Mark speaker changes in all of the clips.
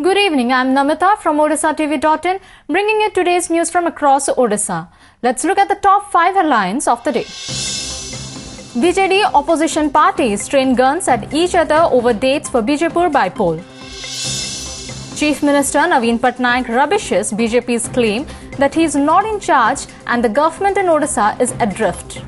Speaker 1: Good evening, I am Namita from OdishaTV.in, bringing you today's news from across Odisha. Let's look at the top 5 headlines of the day. BJD opposition parties train guns at each other over dates for Bijapur by-poll. Chief Minister Naveen Patnaik rubbishes BJP's claim that he is not in charge and the government in Odisha is adrift.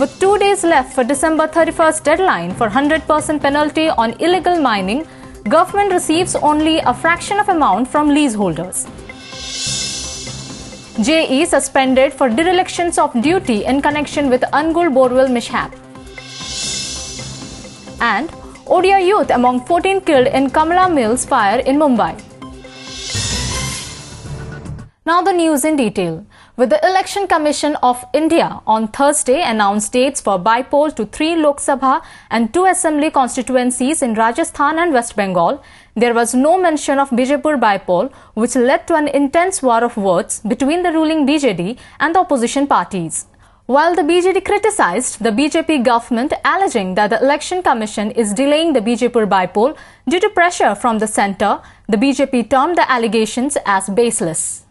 Speaker 1: With 2 days left for December 31st deadline for 100% penalty on illegal mining, government receives only a fraction of amount from leaseholders. JE suspended for derelictions of duty in connection with Angul borewell mishap. And Odia youth among 14 killed in Kamala Mills fire in Mumbai. Now the news in detail. With the Election Commission of India on Thursday announced dates for by-poll to 3 Lok Sabha and 2 Assembly constituencies in Rajasthan and West Bengal, there was no mention of Bijapur by-poll, which led to an intense war of words between the ruling BJD and the opposition parties. While the BJD criticized the BJP government, alleging that the Election Commission is delaying the Bijapur by-poll due to pressure from the centre, the BJP termed the allegations as baseless.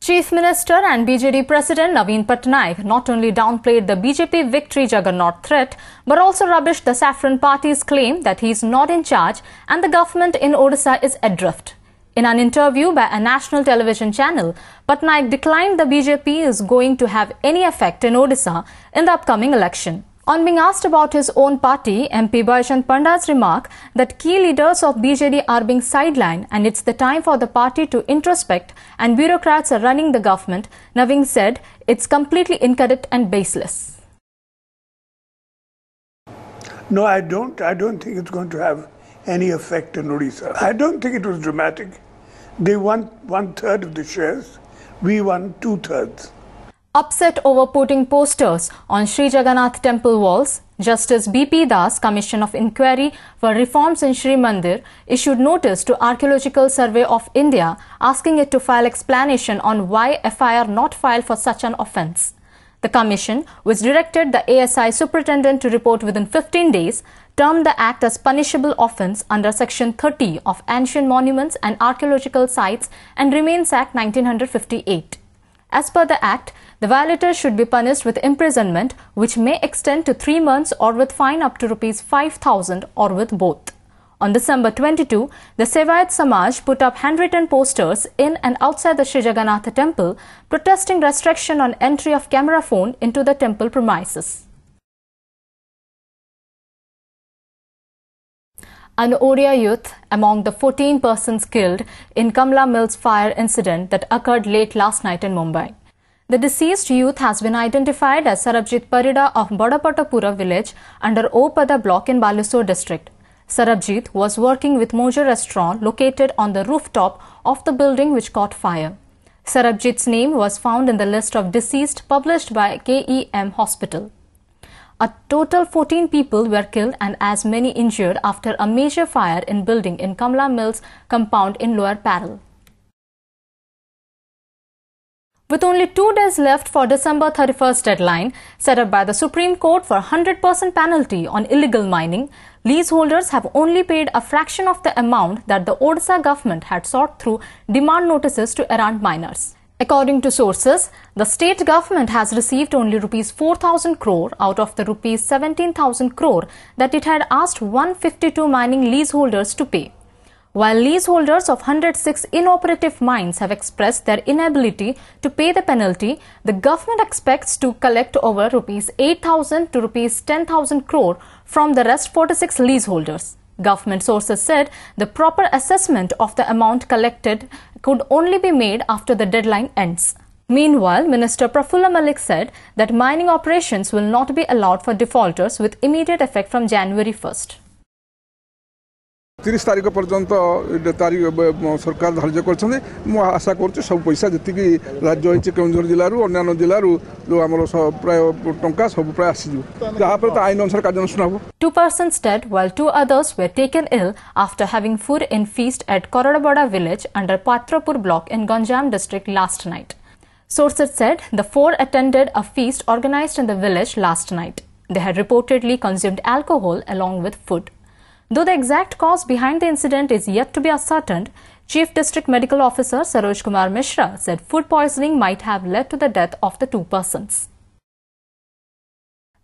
Speaker 1: Chief Minister and BJD President Naveen Patnaik not only downplayed the BJP victory juggernaut threat, but also rubbished the Saffron Party's claim that he is not in charge and the government in Odisha is adrift. In an interview by a national television channel, Patnaik declined the BJP is going to have any effect in Odisha in the upcoming election. On being asked about his own party, MP Baychand Panda's remark that key leaders of BJD are being sidelined and it's the time for the party to introspect and bureaucrats are running the government, Naveen said it's completely incorrect and baseless.
Speaker 2: No, I don't think it's going to have any effect in Odisha. I don't think it was dramatic. They won 1/3 of the shares. We won 2/3.
Speaker 1: Upset over putting posters on Sri Jagannath temple walls, Justice B.P. Das, Commission of Inquiry for Reforms in Sri Mandir, issued notice to Archaeological Survey of India asking it to file explanation on why FIR not filed for such an offence. The commission, which directed the ASI superintendent to report within 15 days, termed the act as punishable offence under Section 30 of Ancient Monuments and Archaeological Sites and Remains Act 1958. As per the Act, the violator should be punished with imprisonment, which may extend to 3 months or with fine up to ₹5,000 or with both. On December 22, the Sevayat Samaj put up handwritten posters in and outside the Sri Jagannath temple protesting restriction on entry of camera phone into the temple premises. An Odia youth among the 14 persons killed in Kamala Mills fire incident that occurred late last night in Mumbai. The deceased youth has been identified as Sarabjit Parida of Badapatapura village under Opada block in Balasore district. Sarabjit was working with Moja restaurant located on the rooftop of the building which caught fire. Sarabjit's name was found in the list of deceased published by KEM Hospital. A total 14 people were killed and as many injured after a major fire in building in Kamala Mills compound in Lower Parel. With only 2 days left for December 31st deadline set up by the Supreme Court for 100% penalty on illegal mining, leaseholders have only paid a fraction of the amount that the Odisha government had sought through demand notices to errant miners. According to sources, the state government has received only ₹4,000 crore out of the ₹17,000 crore that it had asked 152 mining leaseholders to pay. While leaseholders of 106 inoperative mines have expressed their inability to pay the penalty, the government expects to collect over ₹8,000 to ₹10,000 crore from the rest 46 leaseholders. Government sources said the proper assessment of the amount collected could only be made after the deadline ends. Meanwhile, Minister Prafulla Malik said that mining operations will not be allowed for defaulters with immediate effect from January 1st.
Speaker 3: 30 तारीख पर्यंत तारीख सरकार धार्य कर आशा कर सब पैसा जी राज्य होती केन्दुझर जिलू अन्य जिलू जो आम प्राय टा सब प्राय आसीज जहाँपर आईन अनुसार कार्यानुष्ठान
Speaker 1: 2 persons dead while 2 others were taken ill after having food in feast at Koradabada village under Patrapur block in Ganjam district last night. Sources said the 4 attended a feast organized in the village last night. They had reportedly consumed alcohol along with food. Though the exact cause behind the incident is yet to be ascertained, Chief District Medical Officer Saroj Kumar Mishra said food poisoning might have led to the death of the two persons.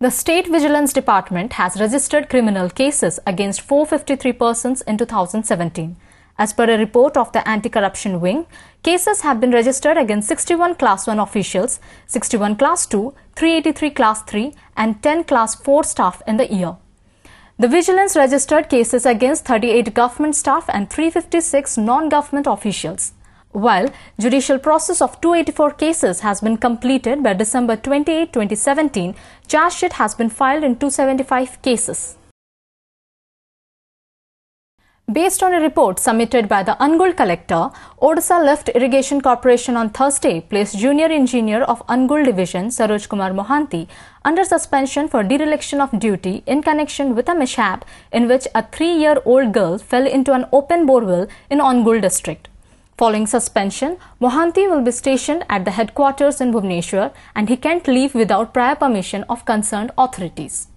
Speaker 1: The State Vigilance Department has registered criminal cases against 453 persons in 2017. As per a report of the Anti-Corruption Wing, cases have been registered against 61 Class 1 officials, 61 Class 2, 383 Class 3 and 10 Class 4 staff in the year. The vigilance registered cases against 38 government staff and 356 non-government officials. While judicial process of 284 cases has been completed by December 28, 2017, charge sheet has been filed in 275 cases. Based on a report submitted by the Angul collector, Odisha Lift Irrigation Corporation on Thursday placed Junior Engineer of Angul Division Saroj Kumar Mohanty under suspension for dereliction of duty in connection with a mishap in which a 3-year-old girl fell into an open borewell in Angul district. Following suspension, Mohanty will be stationed at the headquarters in Bhubaneswar and he can't leave without prior permission of concerned authorities.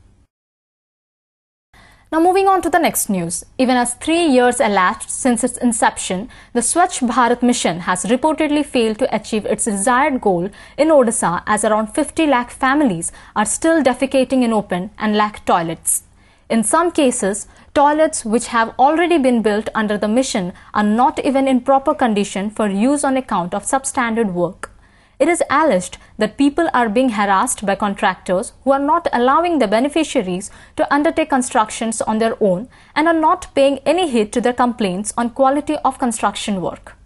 Speaker 1: Now moving on to the next news. Even as 3 years elapsed since its inception, the Swachh Bharat mission has reportedly failed to achieve its desired goal in Odisha, as around 50 lakh families are still defecating in open and lack toilets. In some cases, toilets which have already been built under the mission are not even in proper condition for use on account of substandard work. It is alleged that people are being harassed by contractors who are not allowing the beneficiaries to undertake constructions on their own and are not paying any heed to their complaints on quality of construction work.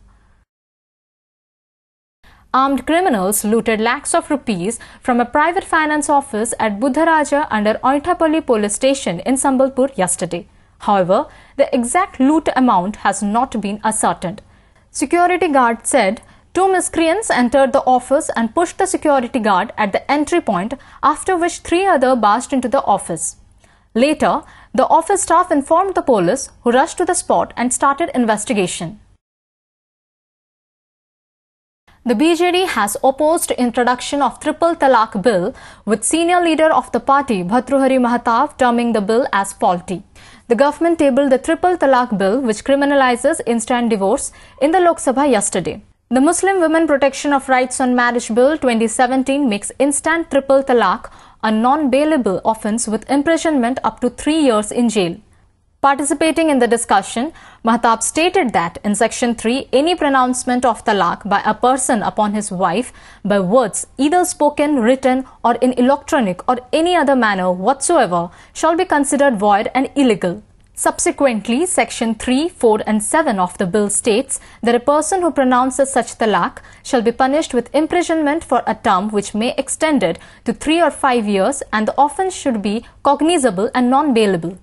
Speaker 1: Armed criminals looted lakhs of rupees from a private finance office at Buddharaja under Ointapalli police station in Sambalpur yesterday. However, the exact loot amount has not been ascertained. Security guard said 2 miscreants entered the office and pushed the security guard at the entry point, after which 3 others barged into the office. Later, the office staff informed the police, who rushed to the spot and started investigation. The BJD has opposed introduction of Triple Talaq Bill, with senior leader of the party Bhartrihari Mahtab terming the bill as faulty. The government tabled the Triple Talaq Bill, which criminalizes instant divorce, in the Lok Sabha yesterday. The Muslim Women Protection of Rights on Marriage Bill 2017 makes instant triple talaq a non-bailable offence with imprisonment up to 3 years in jail. Participating in the discussion, Mahtab stated that in Section 3, any pronouncement of talaq by a person upon his wife by words either spoken, written or in electronic or any other manner whatsoever shall be considered void and illegal. Subsequently, Section 3, 4 and 7 of the bill states that a person who pronounces such talaq shall be punished with imprisonment for a term which may extend it to 3 or 5 years, and the offence should be cognizable and non-bailable.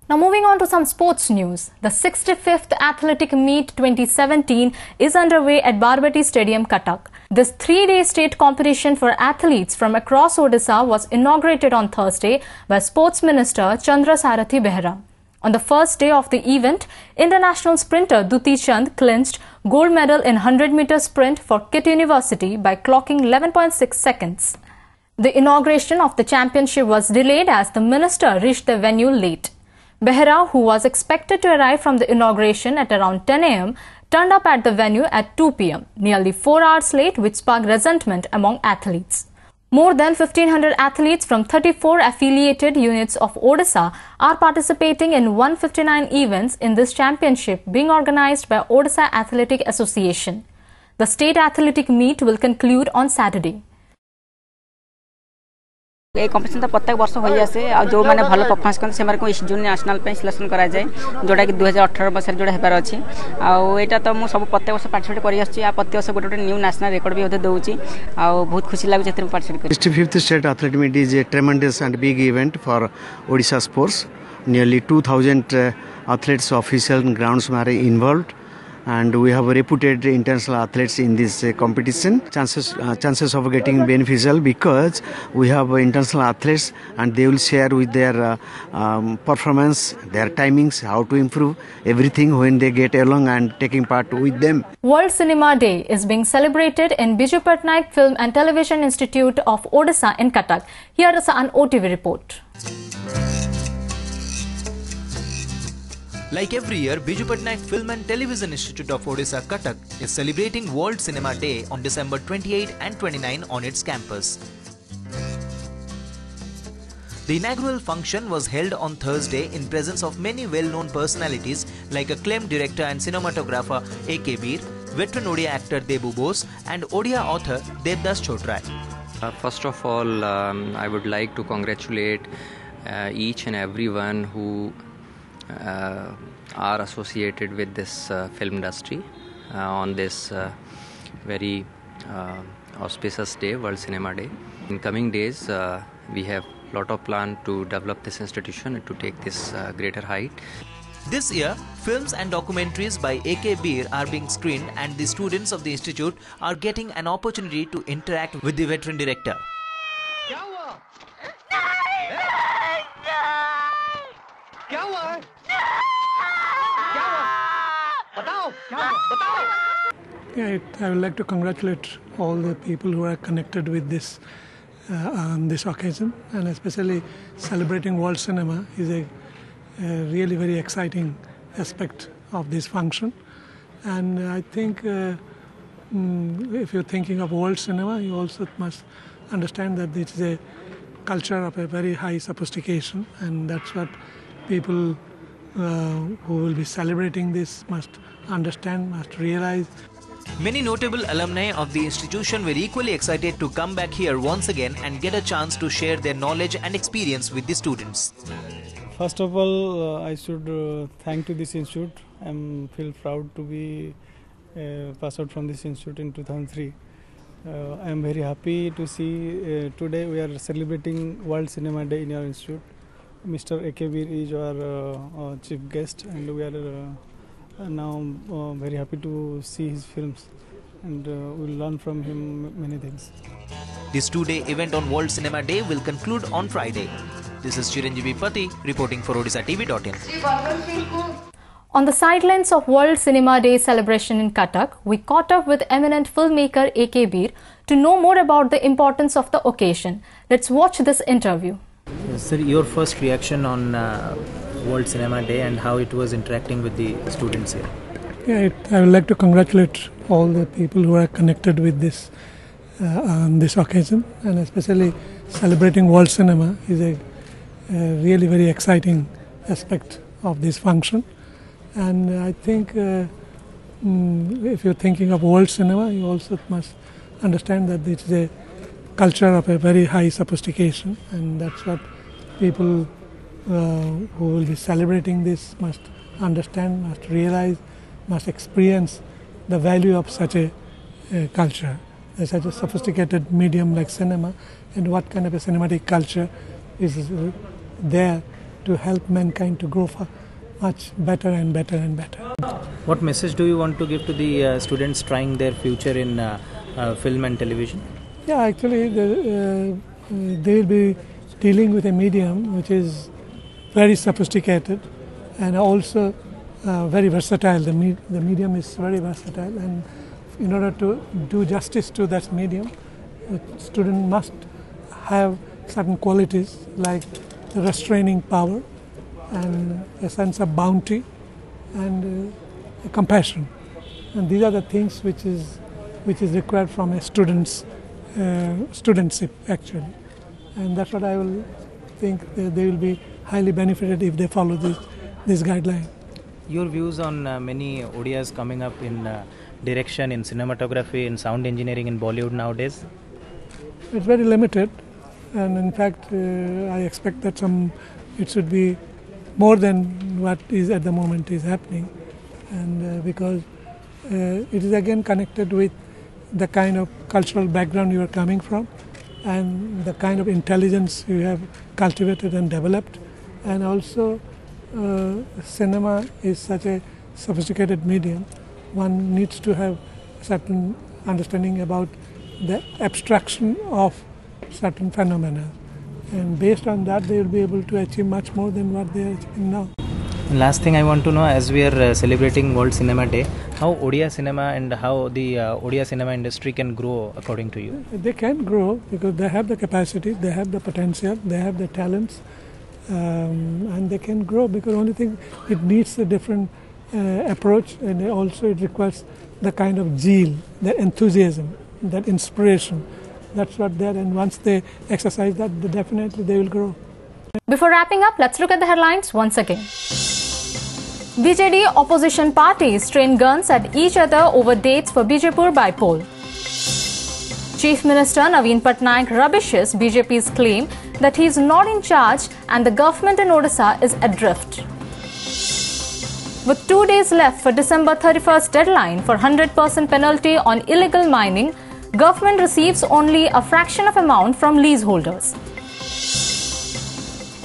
Speaker 1: Now moving on to some sports news. The 65th Athletic Meet 2017 is underway at Barbati Stadium, Cuttack. This 3-day state competition for athletes from across Odisha was inaugurated on Thursday by Sports Minister Chandrasarathi Behera. On the first day of the event, international sprinter Duti Chand clinched gold medal in 100-meter sprint for KIT University by clocking 11.6 seconds. The inauguration of the championship was delayed as the minister reached the venue late. Behera, who was expected to arrive from the inauguration at around 10 a.m., turned up at the venue at 2 p.m., nearly 4 hours late, which sparked resentment among athletes. More than 1,500 athletes from 34 affiliated units of Odisha are participating in 159 events in this championship being organized by Odisha Athletic Association. The state athletic meet will conclude on Saturday.
Speaker 4: ये competition तो प्रत्येक वर्ष हो आसे जो मैंने भल performance करते से इस जून नेशनल सिलेक्शन कराए जोटा कि 2018 वर्ष जोड़ा होबार अच्छी आईटा तो मुझे सब प्रत्येक वर्ष पार्टिसिपेट कर प्रत्येक वर्ष गोटे न्यू नेशनल रिकॉर्ड भी दूसरी बहुत खुशी लगे participate
Speaker 5: 65th State Athletic Meet is a tremendous and big event for Odisha sports. Nearly 2,000 athletes, officials and groundsmen are involved. and we have reputed international athletes in this competition. Chances of getting beneficial because we have international athletes and they will share with their performance, their timings, how to improve everything when they get along and taking part with them.
Speaker 1: World Cinema Day is being celebrated in Biju Patnaik Film and Television Institute of Odisha in Cuttack. Here is an OTV report.
Speaker 6: Like every year, Biju Patnaik Film and Television Institute of Odisha, Cuttack is celebrating World Cinema Day on December 28 and 29 on its campus. The inaugural function was held on Thursday in presence of many well-known personalities like acclaimed director and cinematographer A.K. Veer, veteran Odia actor Debu Bose and Odia author Devdas Chotrai.
Speaker 7: First of all, I would like to congratulate each and everyone who are associated with this film industry on this very auspicious day, World Cinema Day. In coming days, we have a lot of plan to develop this institution and to take this greater height.
Speaker 6: This year, films and documentaries by A.K. Veer are being screened and the students of the institute are getting an opportunity to interact with the veteran director.
Speaker 2: Yeah, I would like to congratulate all the people who are connected with this on this occasion, and especially celebrating World Cinema is a really very exciting aspect of this function. And I think if you're thinking of World Cinema, you also must understand that this is a culture of a very high sophistication, and that's what people who will be celebrating this must understand, must realize.
Speaker 6: Many notable alumni of the institution were equally excited to come back here once again and get a chance to share their knowledge and experience with the students.
Speaker 8: First of all, I should thank to this institute. I feel proud to be passed out from this institute in 2003. I am very happy to see today we are celebrating World Cinema Day in our institute. Mr. A.K. Veer is our chief guest, and we are now very happy to see his films, and we'll learn from him many things.
Speaker 6: This two-day event on World Cinema Day will conclude on Friday. This is Chiranjeevi Pati reporting for OdishaTV.in.
Speaker 1: On the sidelines of World Cinema Day celebration in Cuttack, we caught up with eminent filmmaker A.K. Veer to know more about the importance of the occasion. Let's watch this interview.
Speaker 9: Sir, your first reaction on World Cinema Day and how it was interacting with the students here?
Speaker 2: Yeah, I would like to congratulate all the people who are connected with this on this occasion, and especially celebrating World Cinema is a really very exciting aspect of this function. And I think if you're thinking of World Cinema, you also must understand that this is a culture of a very high sophistication, and that's what people who will be celebrating this must understand, must realize, must experience the value of such a culture, such a sophisticated medium like cinema, and what kind of a cinematic culture is there to help mankind to grow much better and better and better.
Speaker 9: What message do you want to give to the students trying their future in film and television?
Speaker 2: Yeah, actually they will be dealing with a medium which is very sophisticated and also very versatile. The medium is very versatile, and in order to do justice to that medium, the student must have certain qualities like the restraining power and a sense of bounty and compassion. And these are the things which is required from a studentship actually. And that's what I will think they will be highly benefited if they follow this guideline.
Speaker 9: Your views on many ODIs coming up in direction, in cinematography, in sound engineering in Bollywood nowadays?
Speaker 2: It's very limited, and in fact I expect that it should be more than what is at the moment is happening, and because it is again connected with the kind of cultural background you are coming from and the kind of intelligence you have cultivated and developed, and also cinema is such a sophisticated medium one needs to have certain understanding about the abstraction of certain phenomena, and based on that they will be able to achieve much more than what they are achieving now.
Speaker 9: Last thing I want to know, as we are celebrating World Cinema Day, how Odia cinema and how the Odia cinema industry can grow according to you?
Speaker 2: They can grow because they have the capacity, they have the potential, they have the talents, and they can grow because only thing it needs a different approach, and also it requires the kind of zeal, the enthusiasm, that inspiration. That's what they are, and once they exercise that, definitely they will grow.
Speaker 1: Before wrapping up, let's look at the headlines once again. BJD opposition parties train guns at each other over dates for Bijapur by-poll. Chief Minister Naveen Patnaik rubbishes BJP's claim that he is not in charge and the government in Odisha is adrift. With 2 days left for December 31st deadline for 100% penalty on illegal mining, government receives only a fraction of amount from leaseholders.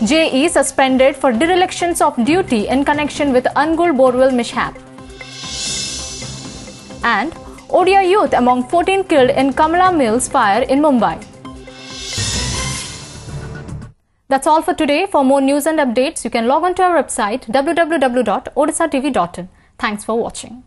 Speaker 1: JE suspended for derelictions of duty in connection with Angul borewell mishap. And Odia youth among 14 killed in Kamala Mills fire in Mumbai. That's all for today. For more news and updates, you can log on to our website www.odishatv.in. Thanks for watching.